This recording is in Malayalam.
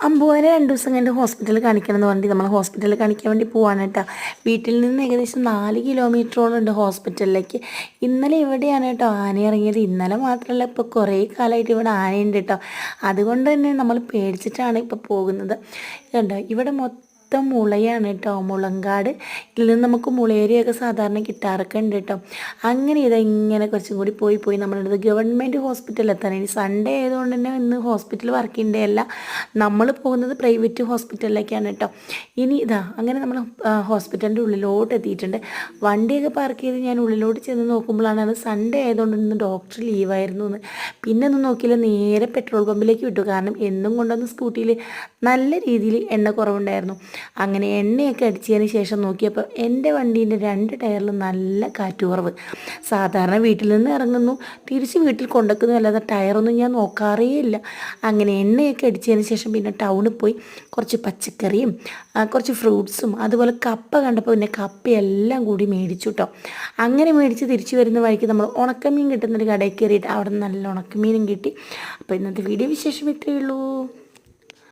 അമ്പുവിനെ 2 ദിവസം കഴിഞ്ഞ് ഹോസ്പിറ്റലിൽ കാണിക്കണം എന്ന് പറഞ്ഞിട്ട് നമ്മൾ ഹോസ്പിറ്റലിൽ കാണിക്കാൻ വേണ്ടി പോവാണ് കേട്ടോ. വീട്ടിൽ നിന്ന് ഏകദേശം 4 കിലോമീറ്ററോളം ഉണ്ട് ഹോസ്പിറ്റലിലേക്ക്. ഇന്നലെ ഇവിടെയാണ് കേട്ടോ ആന ഇറങ്ങിയത്. ഇന്നലെ മാത്രമല്ല, ഇപ്പോൾ കുറേ കാലമായിട്ട് ഇവിടെ ആനയുണ്ട് കേട്ടോ. അതുകൊണ്ട് തന്നെ നമ്മൾ പേടിച്ചിട്ടാണ് ഇപ്പോൾ പോകുന്നത്. കണ്ടോ, ഇവിടെ മൊത്തം മുളയാണ് കേട്ടോ, മുളങ്കാട്. ഇതിൽ നിന്ന് നമുക്ക് മുളേരിയൊക്കെ സാധാരണ കിട്ടാറൊക്കെ ഉണ്ട് കേട്ടോ. അങ്ങനെ ഇങ്ങനെ കുറച്ചും കൂടി പോയി നമ്മളുടെ ഗവൺമെൻറ് ഹോസ്പിറ്റലിൽ എത്താൻ. ഇനി സൺഡേ ആയതുകൊണ്ട് തന്നെ ഇന്ന് ഹോസ്പിറ്റൽ വർക്കിംഗ് ഡേ അല്ല, നമ്മൾ പോകുന്നത് പ്രൈവറ്റ് ഹോസ്പിറ്റലിലേക്കാണ് കേട്ടോ. ഇനി അങ്ങനെ നമ്മൾ ഹോസ്പിറ്റലിൻ്റെ ഉള്ളിലോട്ട് എത്തിയിട്ടുണ്ട്. വണ്ടിയൊക്കെ പാർക്ക് ചെയ്ത് ഞാൻ ഉള്ളിലോട്ട് ചെന്ന് നോക്കുമ്പോഴാണ് അത് സൺഡേ ആയതുകൊണ്ട് ഇന്ന് ഡോക്ടർ ലീവായിരുന്നു എന്ന്. പിന്നെ ഒന്നും നോക്കിയില്ല, നേരെ പെട്രോൾ പമ്പിലേക്ക് വിട്ടു. കാരണം എന്നും കൊണ്ടുവന്ന സ്കൂട്ടിയിൽ നല്ല രീതിയിൽ എണ്ണ കുറവുണ്ടായിരുന്നു. അങ്ങനെ എണ്ണയൊക്കെ അടിച്ചതിന് ശേഷം നോക്കിയപ്പോൾ എൻ്റെ വണ്ടീൻ്റെ 2 ടയറിലും നല്ല കാറ്റ് കുറവ്. സാധാരണ വീട്ടിൽ നിന്ന് ഇറങ്ങുന്നു, തിരിച്ച് വീട്ടിൽ കൊണ്ടുവെക്കുന്നു, അല്ലാതെ ടയറൊന്നും ഞാൻ നോക്കാറേ ഇല്ല. അങ്ങനെ എണ്ണയൊക്കെ അടിച്ചതിന് ശേഷം പിന്നെ ടൗണിൽ പോയി കുറച്ച് പച്ചക്കറിയും കുറച്ച് ഫ്രൂട്ട്സും അതുപോലെ കപ്പ കണ്ടപ്പോൾ പിന്നെ കപ്പയെല്ലാം കൂടി മേടിച്ചു കേട്ടോ. അങ്ങനെ മേടിച്ച് തിരിച്ചു വരുന്ന വഴിക്ക് നമ്മൾ ഉണക്കമീൻ കിട്ടുന്നൊരു കടയിൽ കയറിയിട്ട് അവിടെ നല്ല ഉണക്കമീനും കിട്ടി. അപ്പോൾ ഇന്നത്തെ വീഡിയോ വിശേഷം ഇത്രയേ ഉള്ളൂ.